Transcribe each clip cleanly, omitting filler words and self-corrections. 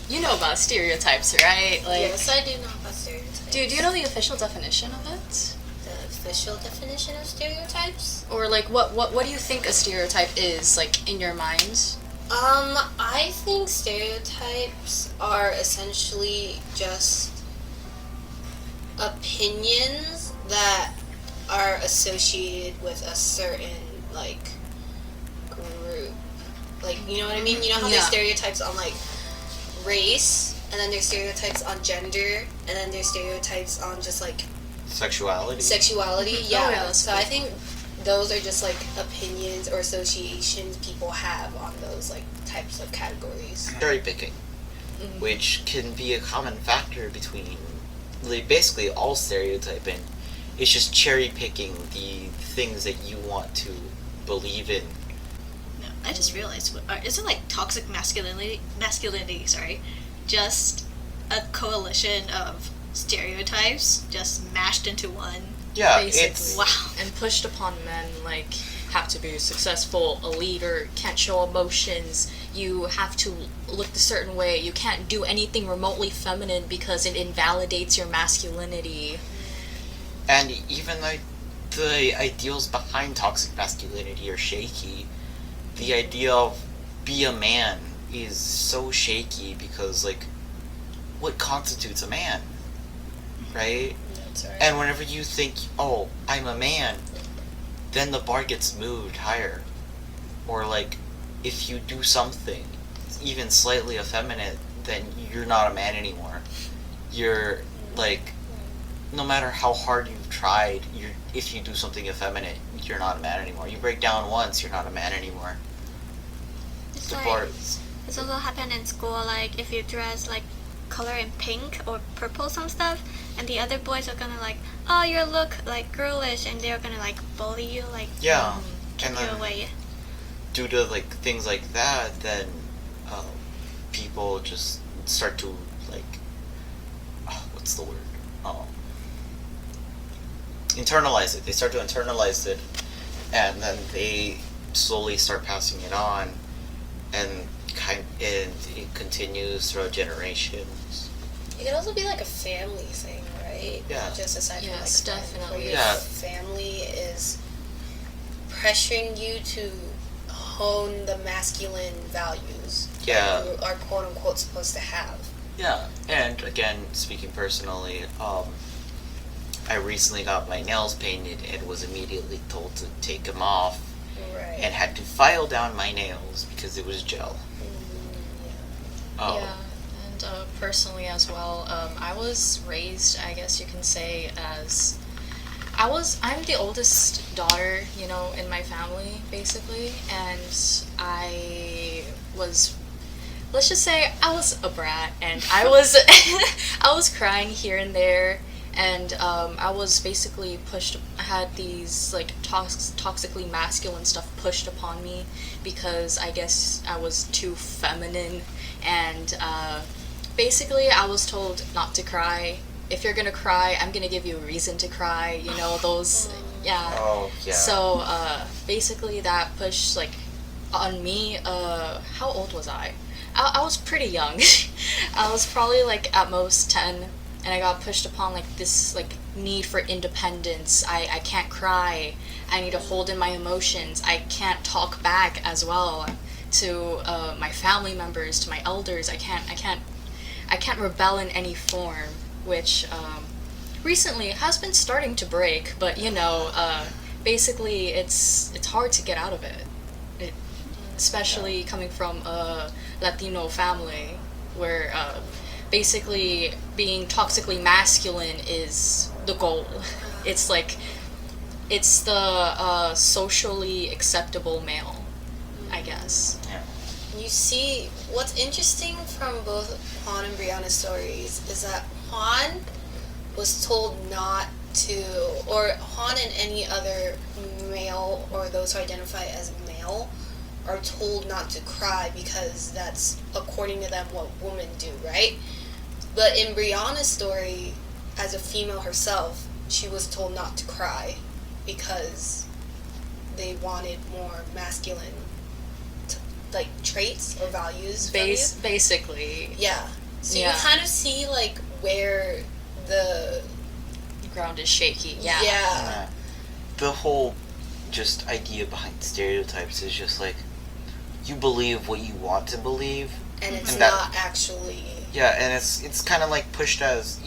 you know about stereotypes, right? Like, yes, I do know about stereotypes. do you know the official definition of it? The official definition of stereotypes? Or like, what do you think a stereotype is, like, in your mind? I think stereotypes are essentially just opinions that are associated with a certain, like, group. Like, you know what I mean? You know how there's stereotypes on, like, race, and then there's stereotypes on gender, and then there's stereotypes on just, like, Sexuality. Yeah. Oh, yeah, So I think those are just, like, opinions or associations people have on those, like, types of categories. Cherry picking, which can be a common factor between like, basically all stereotyping. It's just cherry picking the things that you want to believe in. No, I just realized, isn't like toxic masculinity, sorry, just a coalition of stereotypes just mashed into one? Yeah, Basically. it's... Wow. And pushed upon men, like, have to be successful, a leader, can't show emotions, you have to look a certain way, you can't do anything remotely feminine because it invalidates your masculinity. And even like the ideals behind toxic masculinity are shaky. The idea of be a man is so shaky because, like, what constitutes a man? Right? That's right. And whenever you think, oh, I'm a man, then the bar gets moved higher. Or, like, if you do something even slightly effeminate, then you're not a man anymore. You're, like, no matter how hard you've tried, if you do something effeminate, you're not a man anymore. You break down once, you're not a man anymore. It's The like, bar is... it's also happened in school, like if you dress like color in pink or purple some stuff, and the other boys are gonna like, oh, you look like girlish, and they're gonna like bully you, like Yeah. kick And you then away. due to, like, things like that, then people just start to, like, what's the word? Internalize it. They start to internalize it, and then they slowly start passing it on, and it continues throughout generations. It could also be like a family thing, right? Yeah. Not just aside from Yes, like friends, definitely. where your Yeah. family is pressuring you to hone the masculine values Yeah. that you are quote unquote supposed to have. Yeah, and again, speaking personally, I recently got my nails painted and was immediately told to take them off, Right. and had to file down my nails because it was gel. Oh. Yeah, and personally as well, I was raised, I guess you can say, as I'm the oldest daughter, you know, in my family, basically, and let's just say I was a brat, and I was crying here and there, and I was basically I had these, like, toxically masculine stuff pushed upon me because I guess I was too feminine, and basically I was told not to cry. If you're gonna cry, I'm gonna give you a reason to cry, you know, those, yeah. Oh, yeah. So, basically that pushed, like, on me, how old was I? I was pretty young. I was probably, like, at most 10, and I got pushed upon, like, this, like, need for independence. I can't cry. I need to hold in my emotions. I can't talk back as well to my family members, to my elders. I can't rebel in any form, which recently has been starting to break, but, you know, basically it's hard to get out of it. Especially coming from a Latino family where basically being toxically masculine is the goal. It's like, it's the socially acceptable male, I guess. Yeah. You see, what's interesting from both Juan and Brianna's stories is that Juan was told not to, or Juan and any other male or those who identify as male are told not to cry because that's, according to them, what women do, right? But in Brianna's story, as a female herself, she was told not to cry because they wanted more masculine like traits or values Basically, Yeah. So Yeah. you kind of see like where the the ground is shaky. Yeah. Yeah. The whole just idea behind stereotypes is just like you believe what you want to believe. and it's And that- not actually Yeah, and it's kind of like pushed as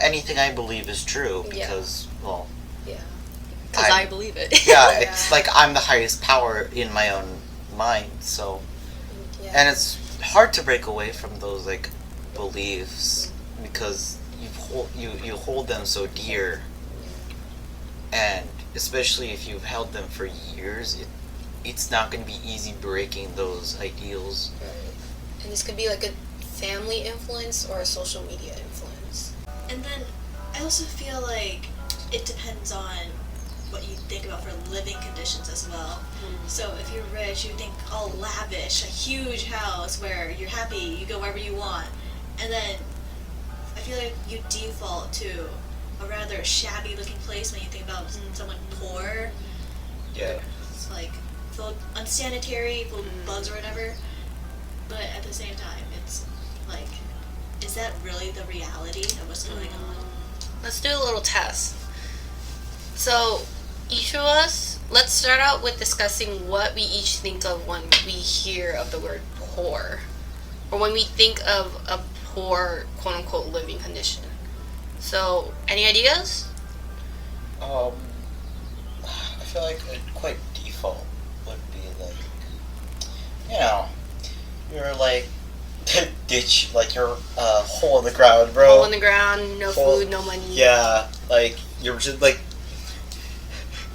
anything I believe is true Yeah. because well, Because I believe it. yeah, Yeah. it's like I'm the highest power in my own mind. So yeah. and it's hard to break away from those like beliefs because you hold them so dear, and especially if you've held them for years, it's not going to be easy breaking those ideals. Right. And this could be like a family influence or a social media influence. And then I also feel like it depends on what you think about for living conditions as well. So if you're rich, you think all lavish, a huge house where you're happy, you go wherever you want. And then I feel like you default to a rather shabby looking place when you think about someone poor. Yeah. It's like full unsanitary, full of bugs or whatever. But at the same time, it's like, is that really the reality of what's going on? Let's do a little test. So, each of us, let's start out with discussing what we each think of when we hear of the word poor. Or when we think of a poor, quote unquote, living condition. So, any ideas? I feel like a quite default would be like, you're like ditch, like you're hole in the ground, bro. Hole in the ground, no Hole- food, no money. Yeah, like you're just like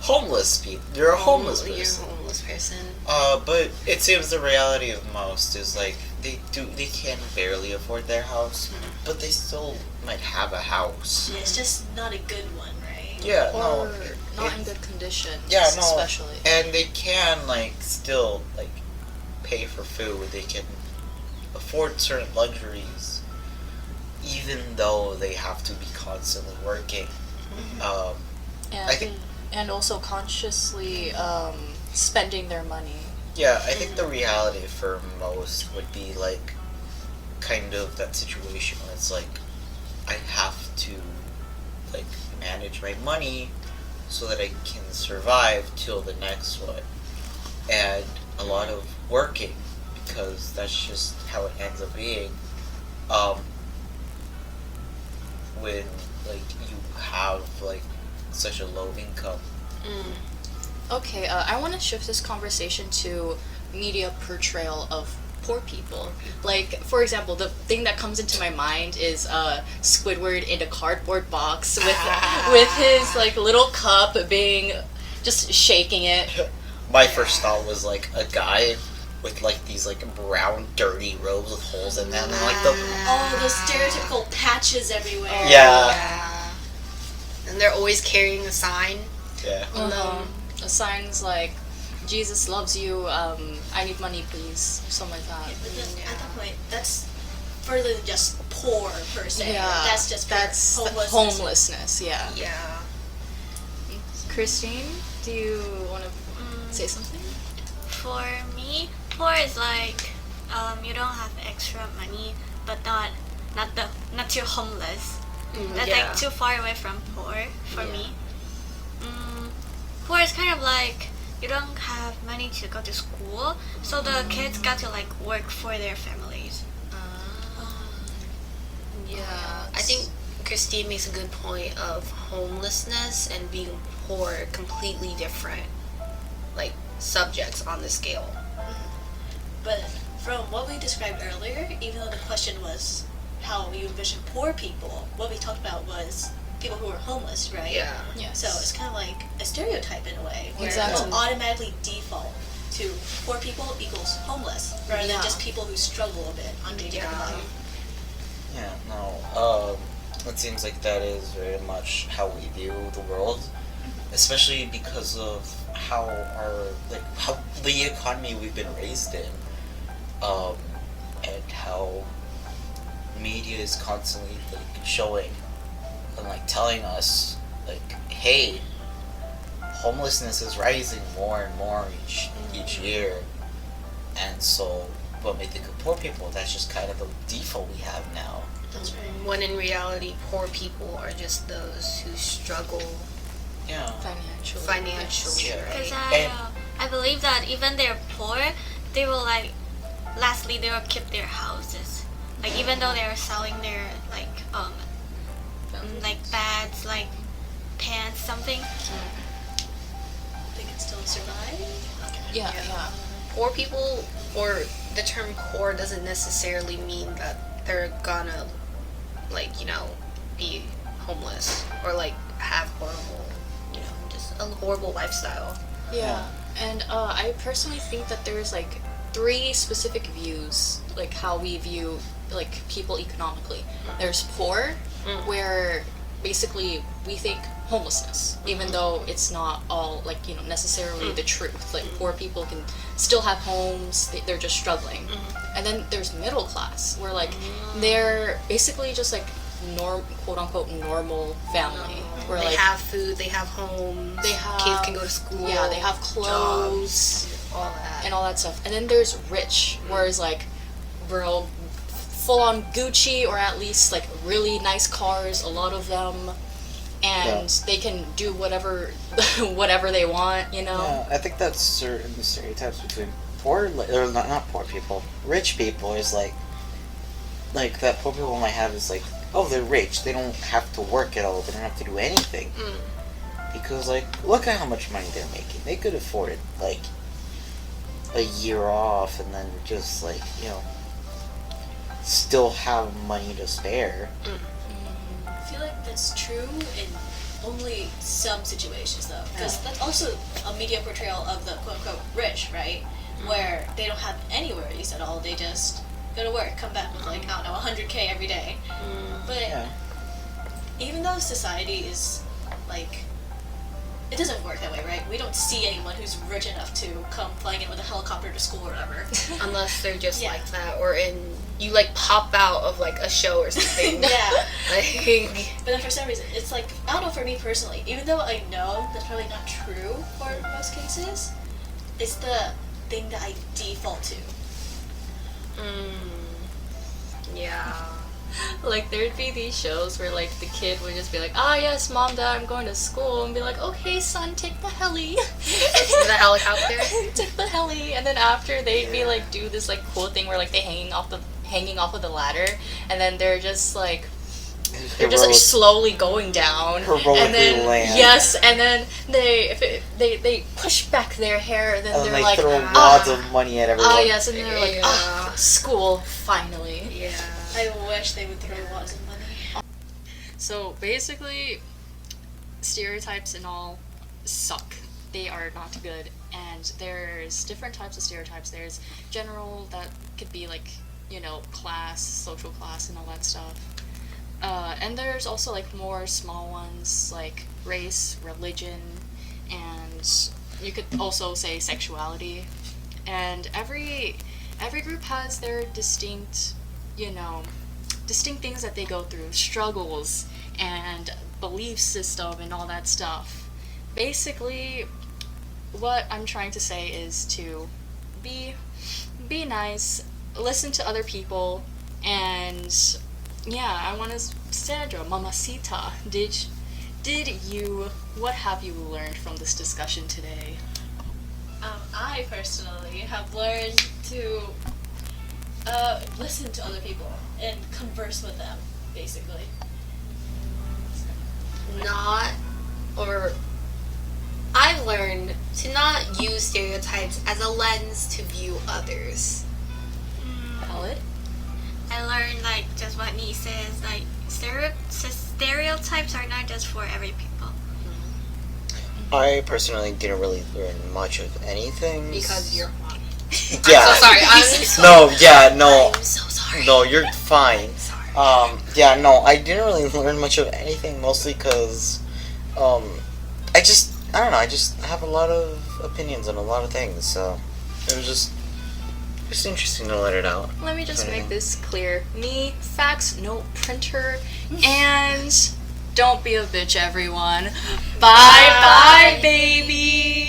homeless people. You're a homeless You're person. a homeless person. But it seems the reality of most is like they can barely afford their house, but they still might have a house. Yeah, it's just not a good one, right? Yeah, Or no, not in good condition. Yeah, no. Especially. and they can like still like pay for food. They can afford certain luxuries, even though they have to be constantly working. And, I think- and also consciously spending their money. Yeah, I think the reality for most would be like kind of that situation where it's like I have to like manage my money so that I can survive till the next one, and a lot of working because that's just how it ends up being. When like you have like such a low income. Okay, I want to shift this conversation to media portrayal of poor people. Like, for example, the thing that comes into my mind is Squidward in a cardboard box with his like little cup being just shaking it. My first thought was like a guy with like these like brown dirty robes with holes in them and like the Oh, those stereotypical patches everywhere. Yeah. And they're always carrying a sign. yeah. The signs like Jesus loves you. I need money, please. Something like that. But then at that point, that's further than just poor per se. Yeah, That's just for that's homelessness. Yeah. Yeah. Christine, do you want to say something? For me, poor is like you don't have extra money, but not too homeless. That's yeah. like too far away from poor for me. Poor is kind of like you don't have money to go to school, so the kids got to like work for their families. Yeah. I think Christine makes a good point of homelessness and being poor completely different like subjects on the scale. But from what we described earlier, even though the question was how you envision poor people, what we talked about was people who are homeless, right? Yes. So it's kind of like a stereotype in a way, where Exactly. we'll automatically default to poor people equals homeless, rather than Yeah. just people who struggle a bit on day-to-day Yeah. life. Yeah, no. It seems like that is very much how we view the world, especially because of how how the economy we've been raised in, and how media is constantly like showing and like telling us like, hey, homelessness is rising more and more each year, And so when we think of poor people, that's just kind of the default we have now. That's right. When in reality, poor people are just those who struggle Yeah. financially. Yeah. Because And- I believe that even they're poor, they will like, lastly they will keep their houses. Like even though they're selling their like bags, like pants, something. They can still survive. Yeah. Poor people, or the term poor doesn't necessarily mean that they're gonna, like, be homeless or like have horrible, just a horrible lifestyle. Yeah. And I personally think that there's like 3 specific views, like how we view like people economically. There's poor, where basically we think homelessness, even though it's not all like necessarily the truth. Like poor people can still have homes, they're just struggling. And then there's middle class, where like they're basically just like quote unquote normal family, where They like have food, they have homes, they have kids can go to school. yeah, they have clothes, jobs, all that. and all that stuff. And then there's rich, whereas like bro, full on Gucci, or at least like really nice cars, a lot of them, and they can do whatever whatever they want. Yeah, I think that's certain stereotypes between poor, or not poor people, rich people is like that poor people might have is like, oh, they're rich, they don't have to work at all, they don't have to do anything. Because like, look at how much money they're making. They could afford like a year off and then just like, still have money to spare. I feel like that's true in only some situations, though, because that's also a media portrayal of the quote-unquote rich, right? Where they don't have any worries at all. They just go to work, come back with like, I don't know, 100K every day. But Yeah. even though society is like, it doesn't work that way, right? We don't see anyone who's rich enough to come flying in with a helicopter to school or whatever. Unless they're just Yeah. like that, or you like pop out of like a show or something. Yeah. Like, But then for some reason, it's like, I don't know, for me personally, even though I know that's probably not true for most cases, it's the thing that I default to. yeah. Like there'd be these shows where like the kid would just be like, ah yes, mom, dad, I'm going to school, and be like, okay son, take the heli. The helicopter. Take the heli. And then after they'd be like do this like cool thing where like they hanging off of the ladder, and then they're just like Heroic- slowly going down, Heroically and then land. yes, and then they push back their hair, and then And they're they like, throw lots of money at everyone. ah yes, and they're like, Yeah. ah, school finally. Yeah. I wish they would throw lots of money. So basically, stereotypes and all suck. They are not good, and there's different types of stereotypes. There's general, that could be like class, social class, and all that stuff. And there's also like more small ones like race, religion, and you could also say sexuality. And every group has their distinct things that they go through, struggles and belief system and all that stuff. Basically, what I'm trying to say is to be nice, listen to other people, and yeah, I want to, Sandra, Mamacita, what have you learned from this discussion today? I personally have learned to listen to other people and converse with them, basically. I've learned to not use stereotypes as a lens to view others. Valid? I learned like just what Nee says, like stereotypes are not just for every people. I personally didn't really learn much of anything. Because you're hot. Yeah. I'm so sorry. I'm so No. I'm so sorry. No, you're fine. I'm sorry. Yeah, no, I didn't really learn much of anything, mostly because, I don't know, I just have a lot of opinions on a lot of things, so it was just interesting to let it out. Let me just Anything? make this clear. Me, fax, no printer, and don't be a bitch, everyone. Bye, bye, baby!